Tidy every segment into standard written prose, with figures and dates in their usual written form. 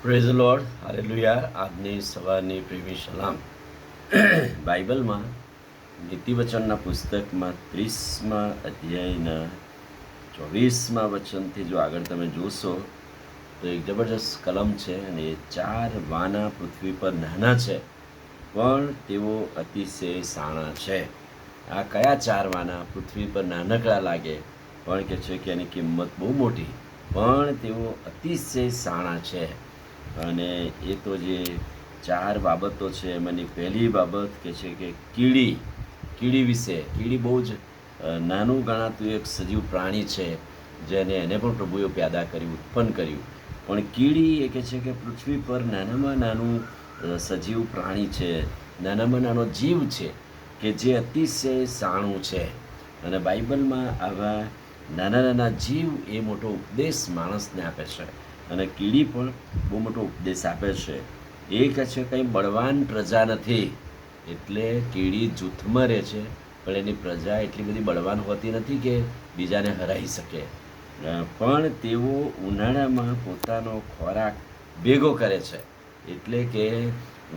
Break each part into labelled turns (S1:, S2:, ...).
S1: Praise lord, hallelujah. આજની સવારની પ્રેમી સલામ. બાઇબલમાં નીતિવચનના પુસ્તકમાં 30મા અધ્યાયના 24મા વચનથી જો આગળ તમે જોશો તો એક જબરજસ્ત કલમ છે, અને એ 4 વાના પૃથ્વી પર નાના છે પણ તેઓ અતિશય સાણા છે. આ કયા 4 વાના પૃથ્વી પર નાનકડા લાગે પણ કે છે કે એની કિંમત બહુ મોટી, પણ તેઓ અતિશય સાણા છે. અને એ તો જે 4 બાબતો છે એમાંની પહેલી બાબત કે છે કે કીડી વિશે. કીડી બહુ જ નાનું ગણાતું એક સજીવ પ્રાણી છે, એને પણ પ્રભુએ પેદા કર્યું, ઉત્પન્ન કર્યું. પણ કીડી એ કહે છે કે પૃથ્વી પર નાનામાં નાનું સજીવ પ્રાણી છે, નાનામાં નાનો જીવ છે કે જે અતિશય સાણું છે. અને બાઇબલમાં આવા નાના નાના જીવ એ મોટો ઉપદેશ માણસને આપે છે, અને કીડી પણ બહુ મોટો ઉપદેશ આપે છે. એ કહે છે કંઈ બળવાન પ્રજા નથી, એટલે કીડી જૂથમાં રહે છે પણ એની પ્રજા એટલી બધી બળવાન હોતી નથી કે બીજાને હરાવી શકે. પણ તેઓ ઉનાળામાં પોતાનો ખોરાક ભેગો કરે છે. એટલે કે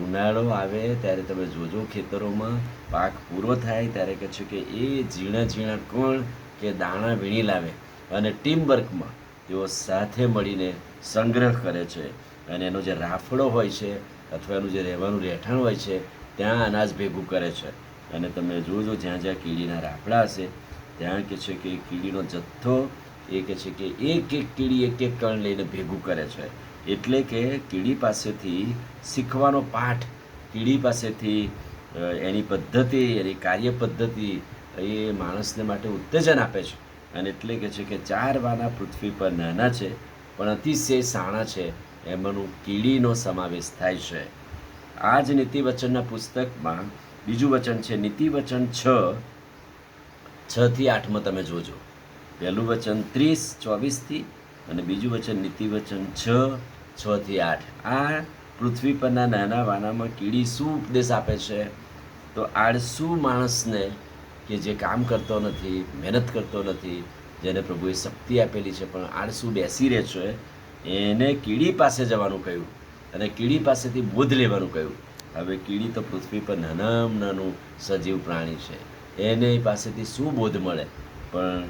S1: ઉનાળો આવે ત્યારે તમે જોજો ખેતરોમાં પાક પૂરો થાય ત્યારે કહે છે કે એ ઝીણા ઝીણા કણ કે દાણા વીણી લાવે, અને ટીમ વર્કમાં તેઓ સાથે મળીને સંગ્રહ કરે છે. અને એનો જે રાફડો હોય છે અથવા એનું જે રહેવાનું રહેઠાણ હોય છે ત્યાં અનાજ ભેગું કરે છે. અને તમે જોજો જ્યાં જ્યાં કીડીના રાફડા હશે ત્યાં કહે છે કે કીડીનો જથ્થો એ કહે છે કે એક કીડી એક કણ લઈને ભેગું કરે છે. એટલે કે કીડી પાસેથી શીખવાનો પાઠ, કીડી પાસેથી એની પદ્ધતિ, એની કાર્ય પદ્ધતિ એ માણસને માટે ઉત્તેજન આપે છે. અને એટલે કહે છે કે 4 વાના પૃથ્વી પર નાના છે પણ અતિશય સાણા છે, એમાંનું કીડીનો સમાવેશ થાય છે. આ જ નીતિવચનના પુસ્તકમાં બીજું વચન છે, નીતિવચન 6:6-8 તમે જોજો. પહેલું વચન 30:24 અને બીજું વચન નીતિવચન 6:6-8. આ પૃથ્વી પરના નાના વાનામાં કીડી શું ઉપદેશ આપે છે? તો આળસુ માણસને, કે જે કામ કરતો નથી, મહેનત કરતો નથી, જેને પ્રભુએ શક્તિ આપેલી છે પણ આળસુ બેસી રહે છે, એને કીડી પાસે જવાનું કહ્યું અને કીડી પાસેથી બોધ લેવાનું કહ્યું. હવે કીડી તો પૃથ્વી પર નાનામાં નાનું સજીવ પ્રાણી છે, એને પાસેથી શું બોધ મળે? પણ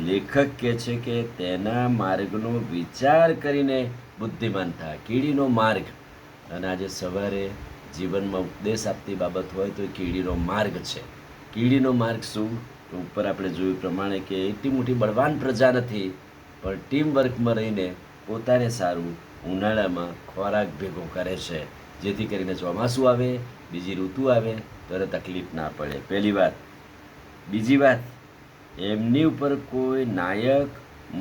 S1: લેખક કહે છે કે તેના માર્ગનો વિચાર કરીને બુદ્ધિમાન થાય. કીડીનો માર્ગ. અને આજે સવારે જીવનમાં ઉપદેશ આપતી બાબત હોય તો એ કીડીનો માર્ગ છે. કીડીનો માર્ગ શું? તો ઉપર આપણે જોયું પ્રમાણે કે એટલી મોટી બળવાન પ્રજા નથી, પણ ટીમ વર્કમાં રહીને પોતાને સારું ઉનાળામાં ખોરાક ભેગો કરે છે, જેથી કરીને ચોમાસું આવે, બીજી ઋતુ આવે ત્યારે તકલીફ ના પડે. પહેલી વાત. બીજી વાત, એમની ઉપર કોઈ નાયક,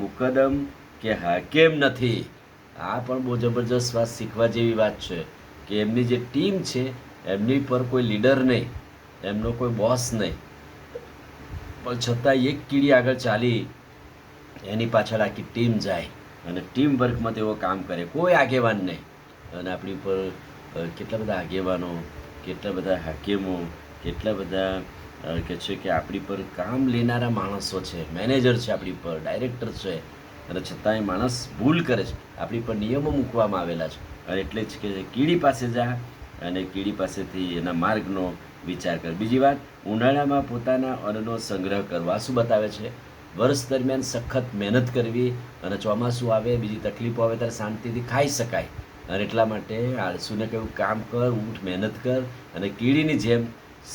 S1: મુકદ્દમ કે હાકેમ નથી. આ પણ બહુ જબરજસ્ત વાત, શીખવા જેવી વાત છે કે એમની જે ટીમ છે એમની પર કોઈ લીડર નહીં, એમનો કોઈ બોસ નહીં, પણ છતાં એક કીડી આગળ ચાલી એની પાછળ આખી ટીમ જાય અને ટીમ વર્કમાં તેઓ કામ કરે, કોઈ આગેવાન નહીં. અને આપણી પર કેટલા બધા આગેવાનો, કેટલા બધા હાકેમો, કેટલા બધા કે છે કે આપણી પર કામ લેનારા માણસો છે, મેનેજર છે, આપણી પર ડાયરેક્ટર છે, અને છતાંય માણસ ભૂલ કરે છે. આપણી પર નિયમો મૂકવામાં આવેલા છે, અને એટલે જ કે કીડી પાસે જા અને કીડી પાસેથી એના માર્ગનો વિચાર કર. બીજી વાત, ઉનાળામાં પોતાના અન્નનો સંગ્રહ કરવા. શું બતાવે છે? વર્ષ દરમિયાન સખત મહેનત કરવી, અને ચોમાસું આવે, બીજી તકલીફો આવે ત્યારે શાંતિથી ખાઈ શકાય. અને એટલા માટે આળસુને કહ્યું કામ કર, ઊઠ, મહેનત કર અને કીડીની જેમ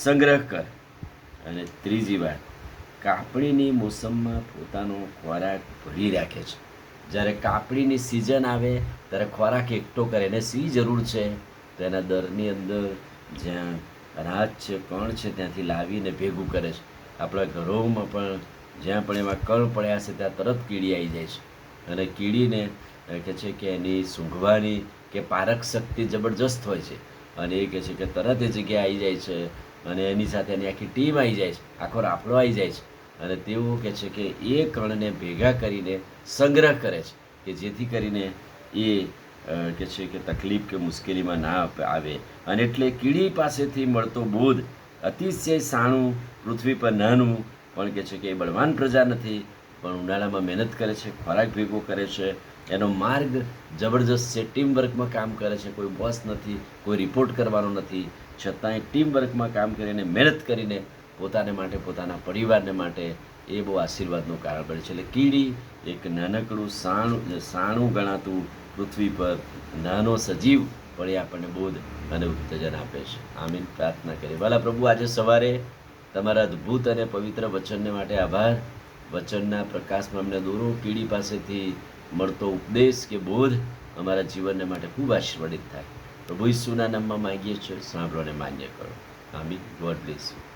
S1: સંગ્રહ કર. અને ત્રીજી વાત, કાપણીની મોસમમાં પોતાનો ખોરાક ભરી રાખે છે. જ્યારે કાપણીની સિઝન આવે ત્યારે ખોરાક એકઠો કરે. એને શી જરૂર છે? તો એના દરની અંદર જ્યાં અનાજ છે, કણ છે, ત્યાંથી લાવીને ભેગું કરે છે. આપણા ઘરોમાં પણ જ્યાં પણ એમાં કણ પડ્યા છે ત્યાં તરત કીડી આવી જાય છે. અને કીડીને કહે છે કે એની સૂંઘવાની કે પારક શક્તિ જબરજસ્ત હોય છે, અને એ કહે છે કે તરત એ જગ્યાએ આવી જાય છે, અને એની સાથે એની આખી ટીમ આવી જાય છે, આખો રાફડો આવી જાય છે, અને તેઓ કહે છે કે એ કણને ભેગા કરીને સંગ્રહ કરે છે કે જેથી કરીને એ કહે છે કે તકલીફ કે મુશ્કેલીમાં ના આવે. અને એટલે કીડી પાસેથી મળતો બોધ, અતિશય સાણું, પૃથ્વી પર નાનું, પણ કહે છે કે એ બળવાન પ્રજા નથી, પણ ઉનાળામાં મહેનત કરે છે, ખોરાક ભેગો કરે છે, એનો માર્ગ જબરજસ્ત છે. ટીમ વર્કમાં કામ કરે છે, કોઈ બોસ નથી, કોઈ રિપોર્ટ કરવાનો નથી, છતાંય ટીમ વર્કમાં કામ કરીને મહેનત કરીને પોતાને માટે, પોતાના પરિવારને માટે એ બહુ આશીર્વાદનું કારણ બને છે. એટલે કીડી એક નાનકડું સાણું ગણાતું પૃથ્વી પર નાનો સજીવ પણ એ આપણને બોધ અને ઉત્તેજન આપે છે. આમીન. પ્રાર્થના કરીએ. ભલા પ્રભુ, આજે સવારે તમારા અદ્ભુત અને પવિત્ર વચનને માટે આભાર. વચનના પ્રકાશમાં અમને દોરો. કીડી પાસેથી મળતો ઉપદેશ કે બોધ અમારા જીવનને માટે ખૂબ આશીર્વાદિત થાય. પ્રભુ ઈસુના નામમાં માંગીએ છીએ, સાંભળો અને માન્ય કરો. આમીન. God bless you.